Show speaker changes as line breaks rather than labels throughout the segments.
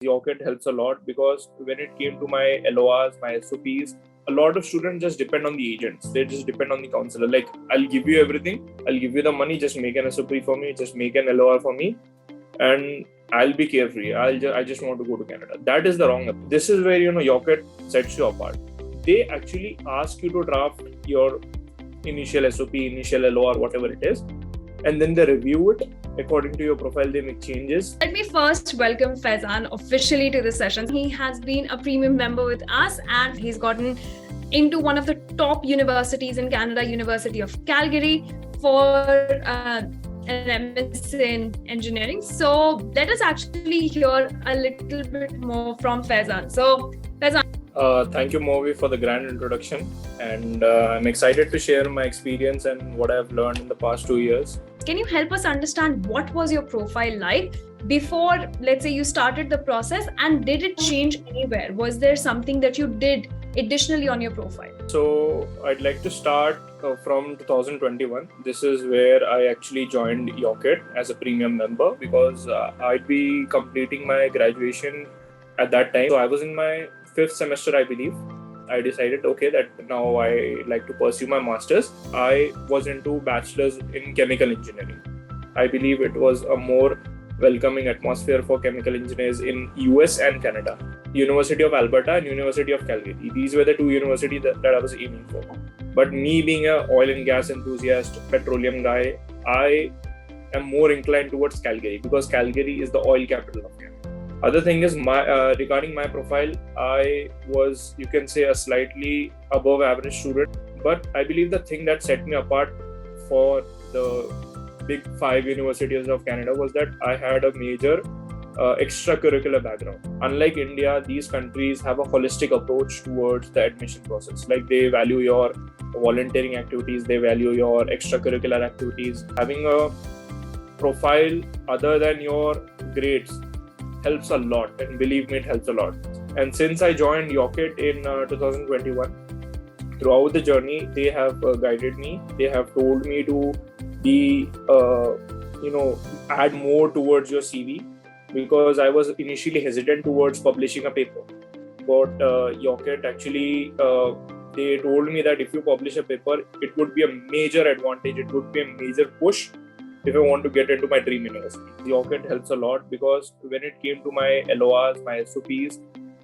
YOCKET helps a lot because when it came to my LORs, my SOPs, a lot of students just depend on the agents. They just depend on the counselor. Like, I'll give you everything. I'll give you the money. Just make an SOP for me. Just make an LOR for me. And I'll be carefree. I just want to go to Canada. That is the wrong approach. This is where, YOCKET sets you apart. They actually ask you to draft your initial SOP, initial LOR, whatever it is. And then they review it. According to your profile, they make changes.
Let me first welcome Fayzan officially to the session. He has been a premium member with us and he's gotten into one of the top universities in Canada, University of Calgary, for an MS in engineering. So let us actually hear a little bit more from Fayzan. So Fayzan.
Thank you, Movi, for the grand introduction. And I'm excited to share my experience and what I've learned in the past 2 years.
Can you help us understand what was your profile like before, let's say, you started the process, and did it change anywhere? Was there something that you did additionally on your profile?
So I'd like to start from 2021. This is where I actually joined YOCKET as a premium member because I'd be completing my graduation at that time. So I was in my 5th semester, I believe. I decided, okay, that now I like to pursue my master's. I was into bachelor's in chemical engineering. I believe it was a more welcoming atmosphere for chemical engineers in US and Canada. University of Alberta and University of Calgary. These were the two universities that I was aiming for. But me being an oil and gas enthusiast, petroleum guy, I am more inclined towards Calgary because Calgary is the oil capital of Canada. Other thing is, regarding my profile, I was, you can say, a slightly above average student. But I believe the thing that set me apart for the big 5 universities of Canada was that I had a major extracurricular background. Unlike India, these countries have a holistic approach towards the admission process. Like, they value your volunteering activities, they value your extracurricular activities. Having a profile other than your grades helps a lot, and believe me, it helps a lot. And since I joined YOCKET in 2021, throughout the journey, they have guided me. They have told me to be, add more towards your CV, because I was initially hesitant towards publishing a paper. But YOCKET actually, they told me that if you publish a paper, it would be a major advantage. It would be a major push if I want to get into my dream university. YOCKET helps a lot because when it came to my LORs, my SOPs,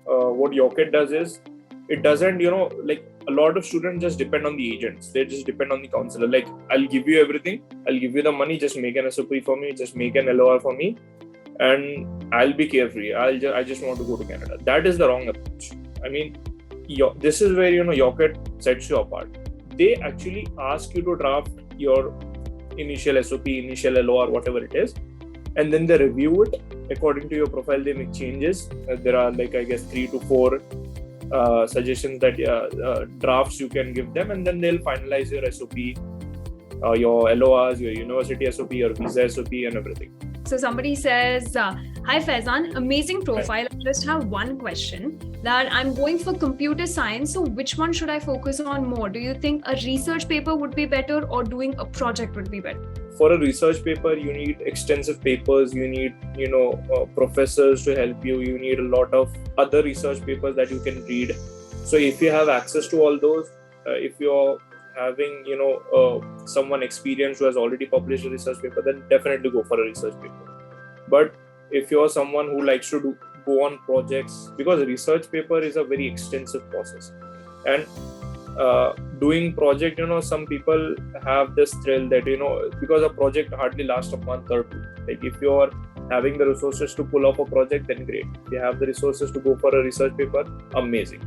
what YOCKET does is, it doesn't, like, a lot of students just depend on the agents. They just depend on the counselor. Like, I'll give you everything. I'll give you the money. Just make an SOP for me. Just make an LOR for me. And I'll be carefree. I just want to go to Canada. That is the wrong approach. I mean, this is where, YOCKET sets you apart. They actually ask you to draft your initial SOP, initial LOR, whatever it is, and then they review it. According to your profile, they make changes. There are, like, I guess 3 to 4 suggestions that drafts you can give them, and then they'll finalize your SOP, your LORs, your university SOP, your visa SOP, and everything.
So somebody says, hi Fayzan, amazing profile. I just have one question, that I'm going for computer science. So which one should I focus on more? Do you think a research paper would be better or doing a project would be better?
For a research paper, you need extensive papers. You need, professors to help you. You need a lot of other research papers that you can read. So if you have access to all those, if you're having, someone experienced who has already published a research paper, then definitely go for a research paper. But if you're someone who likes to go on projects, because a research paper is a very extensive process, and doing project, some people have this thrill that, because a project hardly lasts a month or 2. Like, if you're having the resources to pull off a project, then great. If you have the resources to go for a research paper, amazing.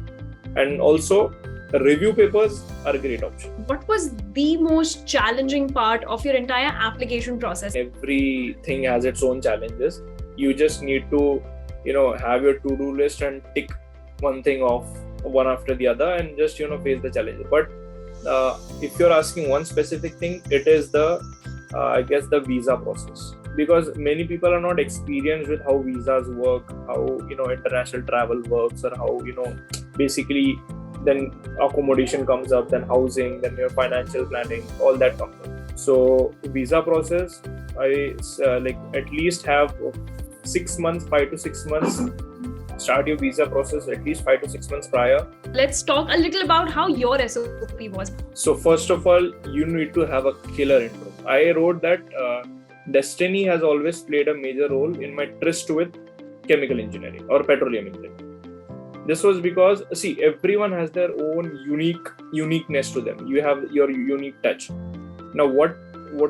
And also, review papers are a great option.
What was the most challenging part of your entire application process?
Everything has its own challenges. You just need to, have your to-do list and tick one thing off, one after the other, and just, face the challenges. But if you're asking one specific thing, it is the visa process. Because many people are not experienced with how visas work, how, international travel works, or how, basically then accommodation comes up, then housing, then your financial planning, all that comes up. So visa process, I at least have 6 months, 5 to 6 months start your visa process at least 5 to 6 months prior.
Let's talk a little about how your SOP was.
So first of all, you need to have a killer intro. I wrote that destiny has always played a major role in my tryst with chemical engineering or petroleum engineering. This was because, see, everyone has their own uniqueness to them. You have your unique touch. Now, what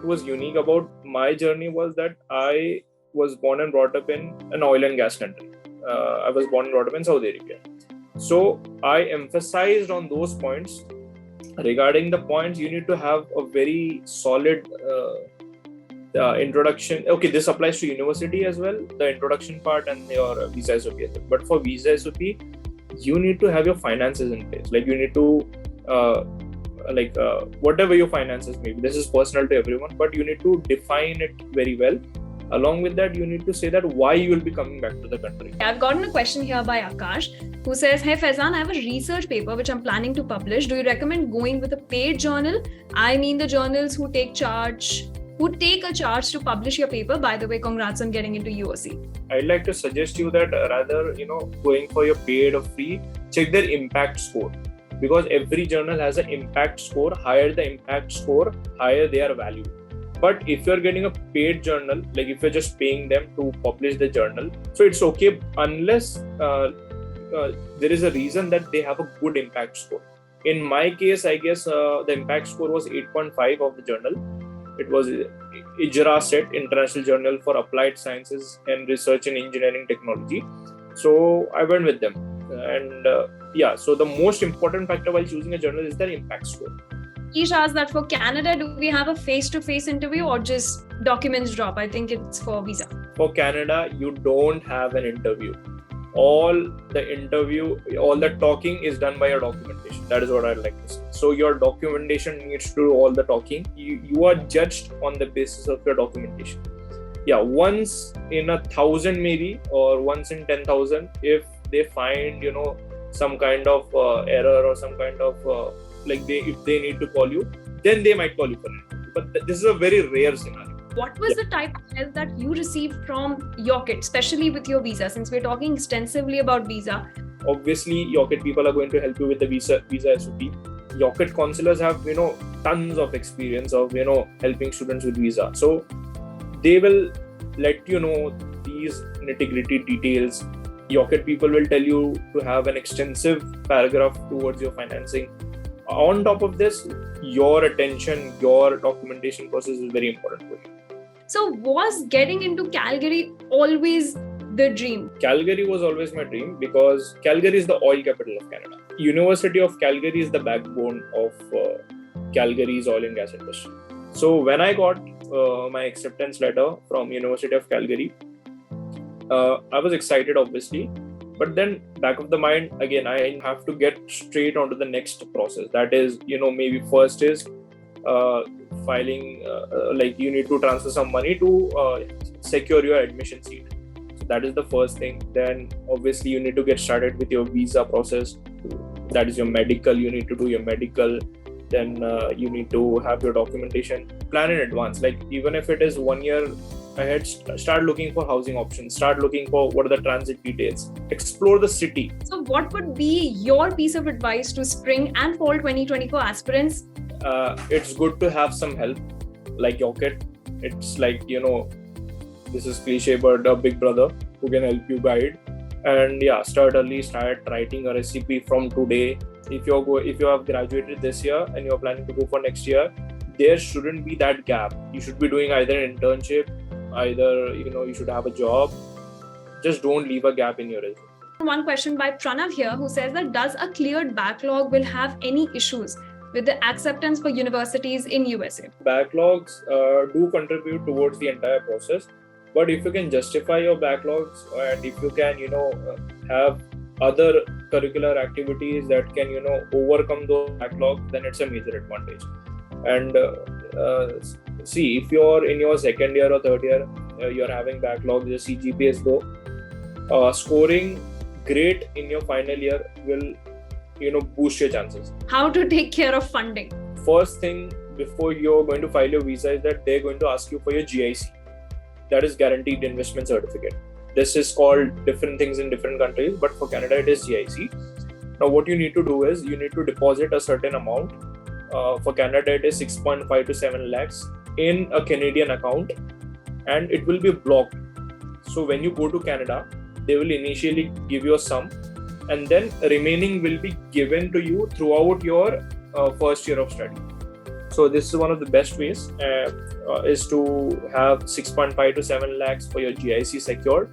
was unique about my journey was that I was born and brought up in an oil and gas country. I was born and brought up in Saudi Arabia. So I emphasized on those points. Regarding the points, you need to have a very solid introduction. Okay, this applies to university as well, the introduction part and your visa SOP as well. But for visa SOP, you need to have your finances in place. Like you need to whatever your finances may be, this is personal to everyone, but you need to define it very well. Along with that, you need to say that why you will be coming back to the country.
I've gotten a question here by Akash who says, hey Fayzan, I have a research paper which I'm planning to publish. Do you recommend going with a paid journal? I mean the journals who take a charge to publish your paper. By the way, congrats on getting into UOC.
I'd like to suggest you that rather, going for your paid or free, check their impact score. Because every journal has an impact score. Higher the impact score, higher their value. But if you're getting a paid journal, like if you're just paying them to publish the journal, so it's okay unless there is a reason that they have a good impact score. In my case, I guess the impact score was 8.5 of the journal. It was IJRA set, International Journal for Applied Sciences and Research in Engineering Technology. So I went with them. And so the most important factor while choosing a journal is their impact score.
Ish asked that for Canada, do we have a face-to-face interview or just documents drop? I think it's for visa.
For Canada, you don't have an interview. All the talking is done by your documentation. That is what I'd like to say. So your documentation needs to do all the talking. You are judged on the basis of your documentation. Yeah, once in 1,000 maybe, or once in 10,000, if they find, some kind of error or some kind of if they need to call you, then they might call you for it. But this is a very rare scenario.
What was the type of help that you received from YOCKET, especially with your visa, since we're talking extensively about visa?
Obviously, YOCKET people are going to help you with the visa SOP. YOCKET counselors have, tons of experience of, helping students with visa. So they will let you know these nitty-gritty details. YOCKET people will tell you to have an extensive paragraph towards your financing. On top of this, your attention, your documentation process is very important for you.
So was getting into Calgary always the dream?
Calgary was always my dream because Calgary is the oil capital of Canada. University of Calgary is the backbone of Calgary's oil and gas industry. So when I got my acceptance letter from University of Calgary, I was excited obviously. But then back of the mind, again, I have to get straight onto the next process. That is, maybe first is filing, you need to transfer some money to secure your admission seat. So that is the first thing. Then obviously you need to get started with your visa process. That is your medical, you need to do your medical. Then you need to have your documentation. Plan in advance. Like even if it is 1 year ahead, start looking for housing options, start looking for what are the transit details, explore the city.
So what would be your piece of advice to spring and fall 2024 aspirants?
It's good to have some help like YOCKET. It's like, this is cliche, but a big brother who can help you guide. And start early, start writing a recipe from today. If you have graduated this year and you're planning to go for next year, there shouldn't be that gap. You should be doing either an internship, either you should have a job. Just don't leave a gap in your resume.
One question by Pranav here who says that does a cleared backlog will have any issues with the acceptance for universities in USA?
Backlogs do contribute towards the entire process, but if you can justify your backlogs and if you can have other curricular activities that can overcome those backlogs, then it's a major advantage. And see, if you're in your second year or third year, you're having backlogs, your CGPA is low, scoring great in your final year will boost your chances.
How to take care of funding?
First thing before you're going to file your visa is that they're going to ask you for your GIC. That is Guaranteed Investment Certificate. this is called different things in different countries, but for Canada it is GIC. Now what you need to do is you need to deposit a certain amount. For Canada it is 6.5 to 7 lakhs in a Canadian account, and it will be blocked. So when you go to Canada, they will initially give you a sum, and then remaining will be given to you throughout your first year of study. So this is one of the best ways is to have 6.5 to 7 lakhs for your GIC secured.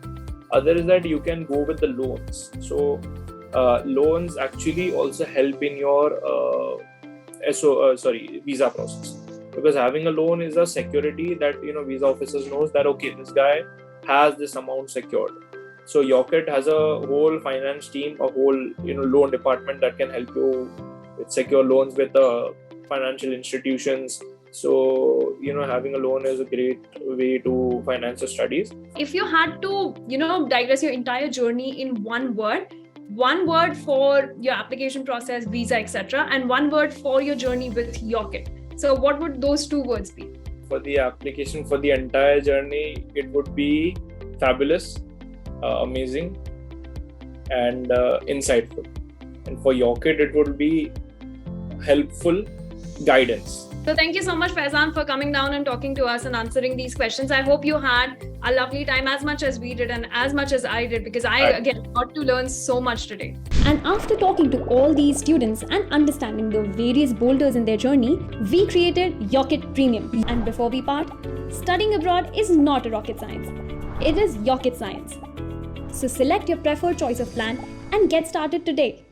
Other is that you can go with the loans. So loans actually also help in your visa process, because having a loan is a security that visa officers knows that okay, this guy has this amount secured. So YOCKET has a whole finance team, a whole loan department that can help you with secure loans with financial institutions. So having a loan is a great way to finance your studies.
If you had to digress your entire journey in one word for your application process, visa, etc., and one word for your journey with YOCKET, so what would those two words be?
For the application, for the entire journey, it would be fabulous, amazing, and insightful. And for YOCKET, it would be helpful guidance.
So thank you so much, Fayzan, for coming down and talking to us and answering these questions. I hope you had a lovely time, as much as we did and as much as I did, because I again got to learn so much today.
And after talking to all these students and understanding the various boulders in their journey, we created YOCKET Premium. And before we part, studying abroad is not a rocket science. It is YOCKET science. So select your preferred choice of plan and get started today.